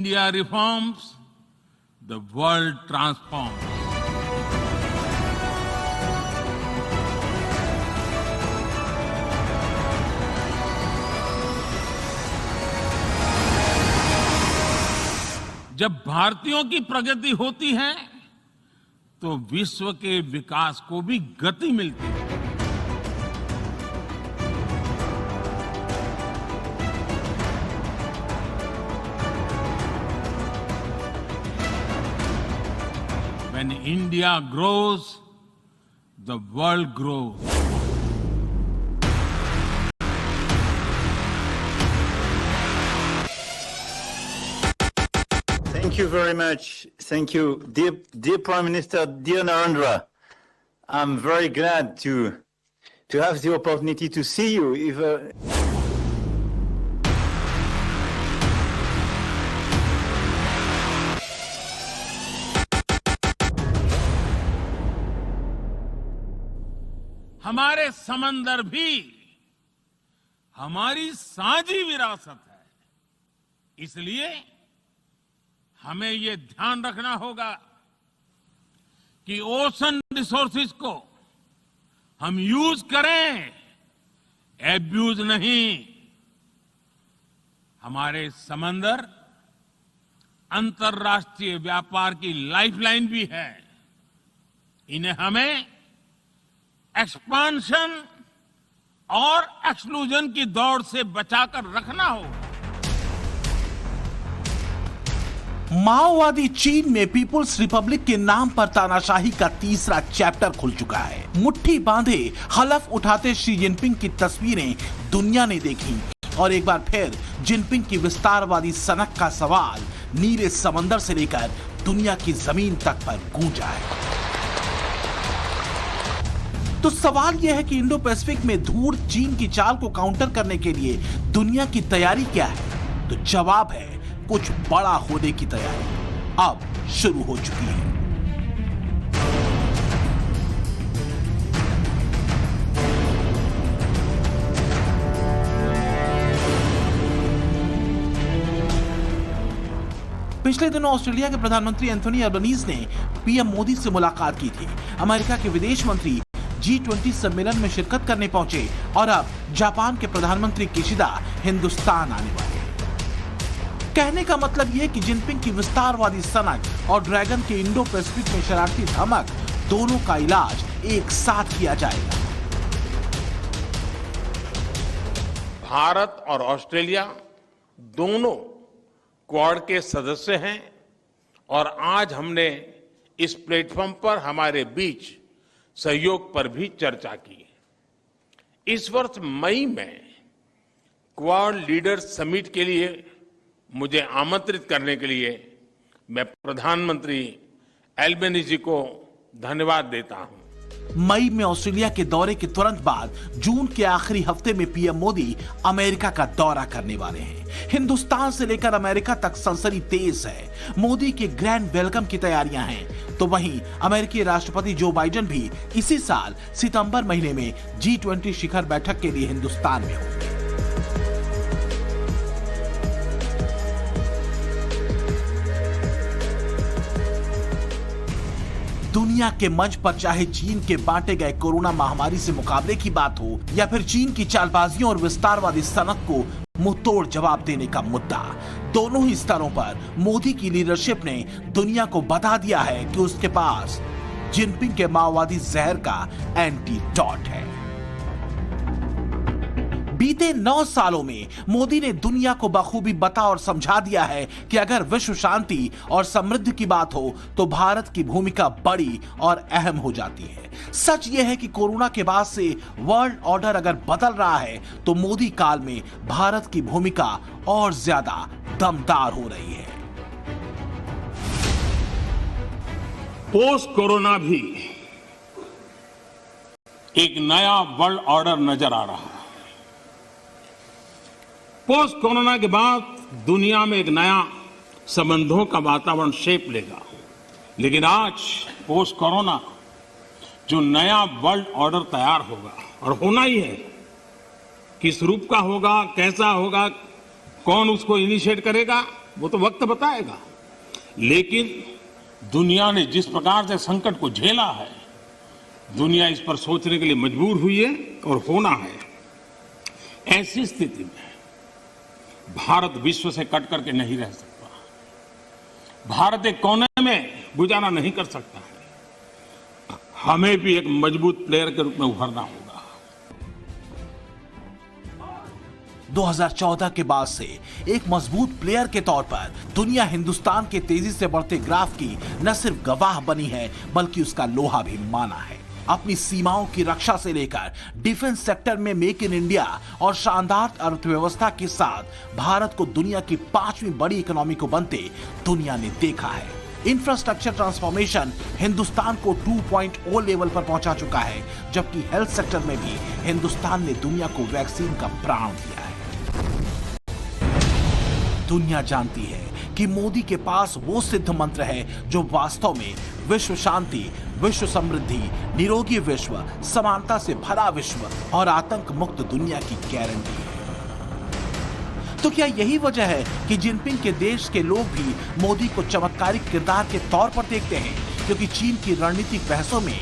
India reforms, the world transforms. जब भारतीयों की प्रगति होती है तो विश्व के विकास को भी गति मिलती है। When India grows, the world grows. Thank you very much. Thank you. Dear Prime Minister, dear Narendra, I'm very glad to have the opportunity to see you. हमारे समंदर भी हमारी साझी विरासत है, इसलिए हमें ये ध्यान रखना होगा कि ओशन रिसोर्सेज को हम यूज करें, एब्यूज नहीं। हमारे समंदर अंतर्राष्ट्रीय व्यापार की लाइफलाइन भी है। इन्हें हमें एक्सपांशन और एक्सक्लूजन की दौड़ से बचाकर रखना होगा। माओवादी चीन में पीपुल्स रिपब्लिक के नाम पर तानाशाही का तीसरा चैप्टर खुल चुका है। मुट्ठी बांधे हलफ उठाते शी जिनपिंग की तस्वीरें दुनिया ने देखी और एक बार फिर जिनपिंग की विस्तारवादी सनक का सवाल नीले समंदर से लेकर दुनिया की जमीन तक पर गूंजा है। तो सवाल यह है कि इंडो पैसिफिक में धूर्त चीन की चाल को काउंटर करने के लिए दुनिया की तैयारी क्या है? तो जवाब है कुछ बड़ा होने की तैयारी अब शुरू हो चुकी है। पिछले दिनों ऑस्ट्रेलिया के प्रधानमंत्री एंथोनी अल्बनीज ने पीएम मोदी से मुलाकात की थी। अमेरिका के विदेश मंत्री G20 सम्मेलन में शिरकत करने पहुंचे और अब जापान के प्रधानमंत्री किशिदा हिंदुस्तान आने वाले हैं। कहने का मतलब यह कि जिनपिंग की विस्तारवादी सनक और ड्रैगन के इंडो पैसिफिक में शरारती धमक दोनों का इलाज एक साथ किया जाएगा। भारत और ऑस्ट्रेलिया दोनों क्वाड के सदस्य हैं और आज हमने इस प्लेटफॉर्म पर हमारे बीच सहयोग पर भी चर्चा की। इस वर्ष मई में क्वाड लीडर्स समिट के लिए मुझे आमंत्रित करने के लिए मैं प्रधानमंत्री एल्बनीजी को धन्यवाद देता हूं। मई में ऑस्ट्रेलिया के दौरे के तुरंत बाद जून के आखिरी हफ्ते में पीएम मोदी अमेरिका का दौरा करने वाले हैं। हिंदुस्तान से लेकर अमेरिका तक सनसनी तेज है। मोदी के ग्रैंड वेलकम की तैयारियां हैं। तो वहीं अमेरिकी राष्ट्रपति जो बाइडेन भी इसी साल सितंबर महीने में G20 शिखर बैठक के लिए हिंदुस्तान में होंगे। दुनिया के मंच पर चाहे चीन के बांटे गए कोरोना महामारी से मुकाबले की बात हो या फिर चीन की चालबाजियों और विस्तारवादी सनक को मुंहतोड़ जवाब देने का मुद्दा, दोनों ही स्तरों पर मोदी की लीडरशिप ने दुनिया को बता दिया है कि उसके पास जिनपिंग के माओवादी जहर का एंटीडोट है। बीते 9 सालों में मोदी ने दुनिया को बखूबी बता और समझा दिया है कि अगर विश्व शांति और समृद्धि की बात हो तो भारत की भूमिका बड़ी और अहम हो जाती है। सच यह है कि कोरोना के बाद से वर्ल्ड ऑर्डर अगर बदल रहा है तो मोदी काल में भारत की भूमिका और ज्यादा दमदार हो रही है। पोस्ट कोरोना भी एक नया वर्ल्ड ऑर्डर नजर आ रहा है। पोस्ट कोरोना के बाद दुनिया में एक नया संबंधों का वातावरण शेप लेगा। लेकिन आज पोस्ट कोरोना जो नया वर्ल्ड ऑर्डर तैयार होगा और होना ही है, किस रूप का होगा, कैसा होगा, कौन उसको इनिशिएट करेगा, वो तो वक्त बताएगा। लेकिन दुनिया ने जिस प्रकार से संकट को झेला है, दुनिया इस पर सोचने के लिए मजबूर हुई है और होना है। ऐसी स्थिति में भारत विश्व से कट करके नहीं रह सकता। भारत एक कोने में गुजारा नहीं कर सकता है। हमें भी एक मजबूत प्लेयर के रूप में उभरना होगा। 2014 के बाद से एक मजबूत प्लेयर के तौर पर दुनिया हिंदुस्तान के तेजी से बढ़ते ग्राफ की न सिर्फ गवाह बनी है, बल्कि उसका लोहा भी माना है। अपनी सीमाओं की रक्षा से लेकर डिफेंस सेक्टर में मेक इन इंडिया और शानदार अर्थव्यवस्था के साथ भारत को दुनिया की 5वीं बड़ी इकोनॉमी को बनते दुनिया ने देखा है। इंफ्रास्ट्रक्चर ट्रांसफॉर्मेशन हिंदुस्तान को 2.0 लेवल पर पहुंचा चुका है, जबकि हेल्थ सेक्टर में भी हिंदुस्तान ने दुनिया को वैक्सीन का प्राण दिया है। दुनिया जानती है कि मोदी के पास वो सिद्ध मंत्र है जो वास्तव में विश्व शांति, विश्व समृद्धि, निरोगी विश्व, समानता से भरा विश्व और आतंक मुक्त दुनिया की गारंटी है। तो क्या यही वजह है कि जिनपिंग के देश के लोग भी मोदी को चमत्कारिक किरदार के तौर पर देखते हैं, क्योंकि चीन की रणनीतिक बहसों में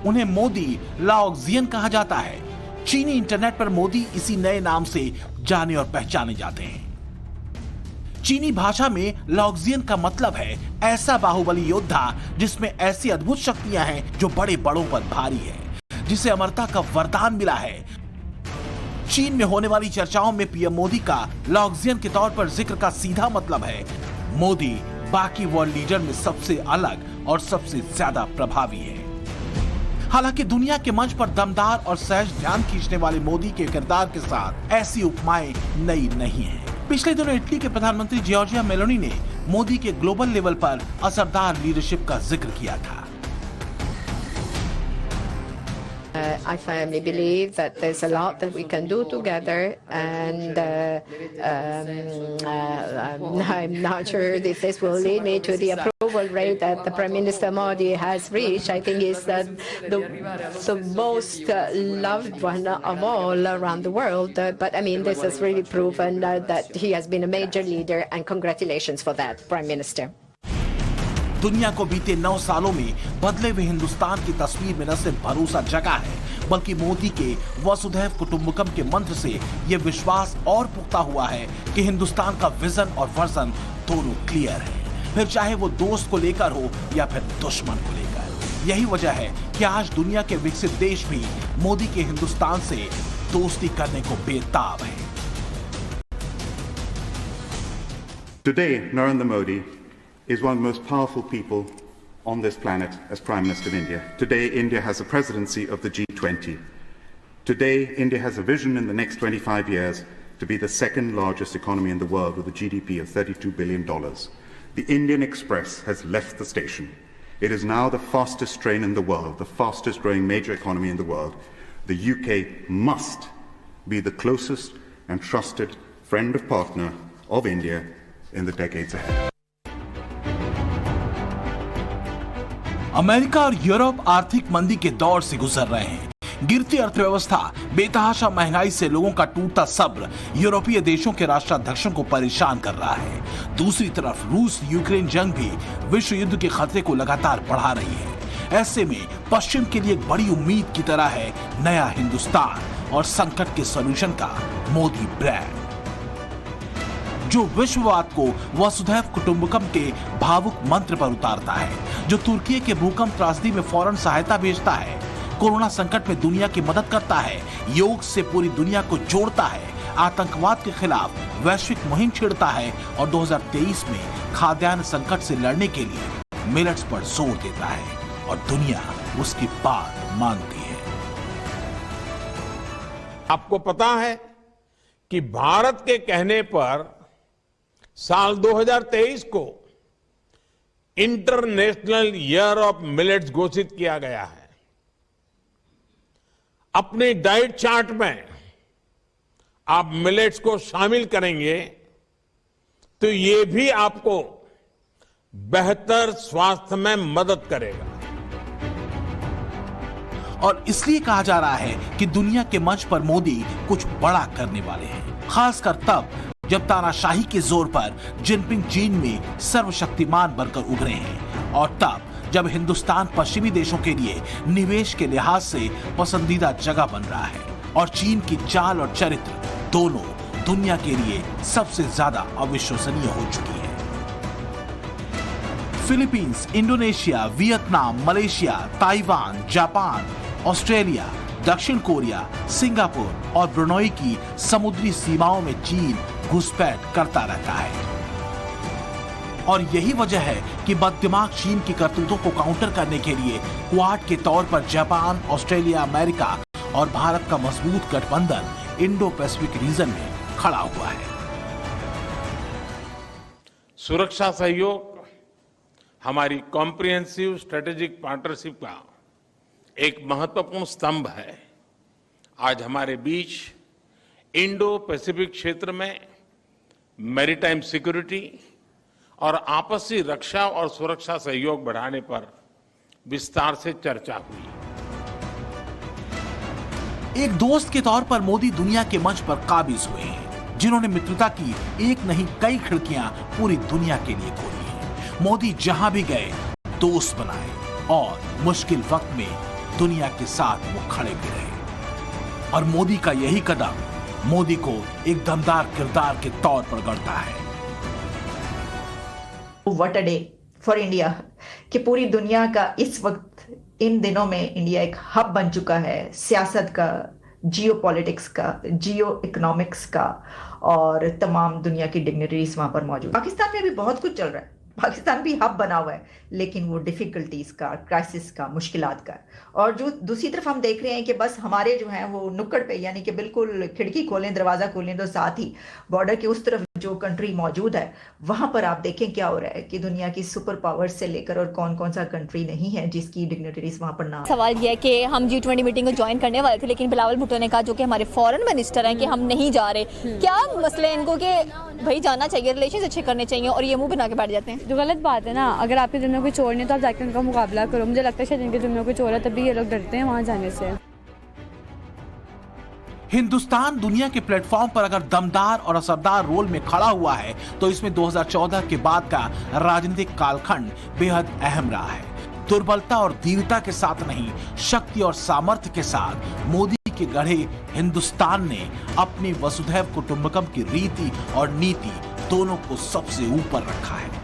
उन्हें मोदी लाओक्जियन कहा जाता है। चीनी इंटरनेट पर मोदी इसी नए नाम से जाने और पहचाने जाते हैं। चीनी भाषा में लाओक्जियन का मतलब है ऐसा बाहुबली योद्धा जिसमें ऐसी अद्भुत शक्तियां हैं जो बड़े बड़ों पर भारी है, जिसे अमरता का वरदान मिला है। चीन में होने वाली चर्चाओं में पीएम मोदी का लाओक्जियन के तौर पर जिक्र का सीधा मतलब है मोदी बाकी वर्ल्ड लीडर में सबसे अलग और सबसे ज्यादा प्रभावी है। हालांकि दुनिया के मंच पर दमदार और सहज ध्यान खींचने वाले मोदी के किरदार के साथ ऐसी उपमाएं नई नहीं है। पिछले दिनों इटली के प्रधानमंत्री जॉर्जिया मेलोनी ने मोदी के ग्लोबल लेवल पर असरदार लीडरशिप का जिक्र किया था। I firmly believe that there's a lot that we can do together, and I'm not sure if this will lead me to the approval rate that the Prime Minister Modi has reached. I think he's the most loved one of all around the world. But I mean, this has really proven that he has been a major leader, and congratulations for that, Prime Minister. दुनिया को बीते 9 सालों में बदले हुए हिंदुस्तान की तस्वीर में न सिर्फ भरोसा जगा है, बल्कि मोदी के वसुधैव कुटुंबकम के मंत्र से यह विश्वास और पुख्ता हुआ है कि हिंदुस्तान का विजन और वर्जन दोनों क्लियर है, फिर चाहे वो दोस्त को लेकर हो या फिर दुश्मन को लेकर। यही वजह है कि आज दुनिया के विकसित देश भी मोदी के हिंदुस्तान से दोस्ती करने को बेताब है। Today, Narendra Modi is one of the most powerful people on this planet as Prime Minister of India. Today, India has a presidency of the G20. Today, India has a vision in the next 25 years to be the second largest economy in the world with a GDP of $32 billion. The Indian Express has left the station. It is now the fastest train in the world, the fastest growing major economy in the world. The UK must be the closest and trusted friend of partner of India in the decades ahead. America और Europe आर्थिक मंदी के दौर से गुजर रहे हैं। गिरती अर्थव्यवस्था, बेतहाशा महंगाई से लोगों का टूटता सब्र यूरोपीय देशों के राष्ट्राध्यक्षों को परेशान कर रहा है। दूसरी तरफ रूस यूक्रेन जंग भी विश्व युद्ध के खतरे को लगातार बढ़ा रही है। ऐसे में पश्चिम के लिए एक बड़ी उम्मीद की तरह है नया हिंदुस्तान और संकट के सॉल्यूशन का मोदी ब्रांड, जो विश्ववाद को वसुधैव कुटुंबकम के भावुक मंत्र पर उतारता है, जो तुर्की के भूकंप त्रासदी में फौरन सहायता भेजता है, कोरोना संकट में दुनिया की मदद करता है, योग से पूरी दुनिया को जोड़ता है, आतंकवाद के खिलाफ वैश्विक मुहिम छेड़ता है और 2023 में खाद्यान्न संकट से लड़ने के लिए मिलेट्स पर जोर देता है और दुनिया उसकी बात मानती है। आपको पता है कि भारत के कहने पर साल 2023 को इंटरनेशनल ईयर ऑफ मिलेट्स घोषित किया गया है। अपने डाइट चार्ट में आप मिलेट्स को शामिल करेंगे तो ये भी आपको बेहतर स्वास्थ्य में मदद करेगा। और इसलिए कहा जा रहा है कि दुनिया के मंच पर मोदी कुछ बड़ा करने वाले हैं, खासकर तब जब तानाशाही के जोर पर जिनपिंग चीन में सर्वशक्तिमान बनकर उभरे हैं, और तब जब हिंदुस्तान पश्चिमी देशों के लिए निवेश के लिहाज से पसंदीदा जगह बन रहा है और चीन की चाल और चरित्र दोनों दुनिया के लिए सबसे ज्यादा अविश्वसनीय हो चुकी है। Philippines, Indonesia, Vietnam, Malaysia, Taiwan, Japan, Australia, दक्षिण कोरिया, सिंगापुर और ब्रुनोई की समुद्री सीमाओं में चीन घुसपैठ करता रहता है। और यही वजह है कि बददिमाग चीन की करतूतों को काउंटर करने के लिए क्वाड के तौर पर जापान, ऑस्ट्रेलिया, अमेरिका और भारत का मजबूत गठबंधन इंडो पैसिफिक रीजन में खड़ा हुआ है। सुरक्षा सहयोग हमारी कॉम्प्रिहेंसिव स्ट्रेटेजिक पार्टनरशिप का एक महत्वपूर्ण स्तंभ है। आज हमारे बीच इंडो पैसिफिक क्षेत्र में मैरीटाइम सिक्योरिटी और आपसी रक्षा और सुरक्षा सहयोग बढ़ाने पर विस्तार से चर्चा हुई। एक दोस्त के तौर पर मोदी दुनिया के मंच पर काबिज हुए हैं, जिन्होंने मित्रता की एक नहीं कई खिड़कियां पूरी दुनिया के लिए खोली हैं। मोदी जहां भी गए दोस्त बनाए और मुश्किल वक्त में दुनिया के साथ वो खड़े भी रहे। और मोदी का यही कदम मोदी को एक दमदार किरदार के तौर पर गढ़ता है। What a day for India कि पूरी दुनिया का इस वक्त इन दिनों में इंडिया एक हब बन चुका है, सियासत का, जियोपॉलिटिक्स का, जियो इकोनॉमिक्स का, और तमाम दुनिया की डिग्निटरीज वहां पर मौजूद। पाकिस्तान में भी बहुत कुछ चल रहा है, पाकिस्तान भी हब बना हुआ है, लेकिन वो डिफिकल्टीज का, क्राइसिस का, मुश्किलात का। और जो दूसरी तरफ हम देख रहे हैं कि बस हमारे जो हैं वो नुक्कड़ पे, यानी कि बिल्कुल खिड़की खोलें, दरवाजा खोलें तो साथ ही बॉर्डर के उस तरफ जो कंट्री मौजूद है वहां पर आप देखें क्या हो रहा है कि दुनिया की सुपर पावर्स से लेकर और कौन कौन सा कंट्री नहीं है जिसकी डिग्निटरीज वहां पर ना। सवाल यह है कि हम G20 मीटिंग को ज्वाइन करने वाले थे, लेकिन बिलावल भुट्टो ने कहा, जो कि हमारे फॉरेन मिनिस्टर हैं, कि हम नहीं जा रहे। क्या मसले हैं इनको कि भाई जाना चाहिए, रिलेशन अच्छे करने चाहिए, और ये मुंह बना के बैठ जाते हैं? जो गलत बात है ना, अगर आपके दिल में कोई चोर नहीं तो आप जाकर उनका मुकाबला करो। मुझे लगता है शायद इनके दिल में कोई चोर है, तभी ये लोग डरते हैं वहां जाने से। हिंदुस्तान दुनिया के प्लेटफॉर्म पर अगर दमदार और असरदार रोल में खड़ा हुआ है तो इसमें 2014 के बाद का राजनीतिक कालखंड बेहद अहम रहा है। दुर्बलता और दीनता के साथ नहीं, शक्ति और सामर्थ्य के साथ मोदी के गढ़े हिंदुस्तान ने अपनी वसुधैव कुटुंबकम की रीति और नीति दोनों को सबसे ऊपर रखा है।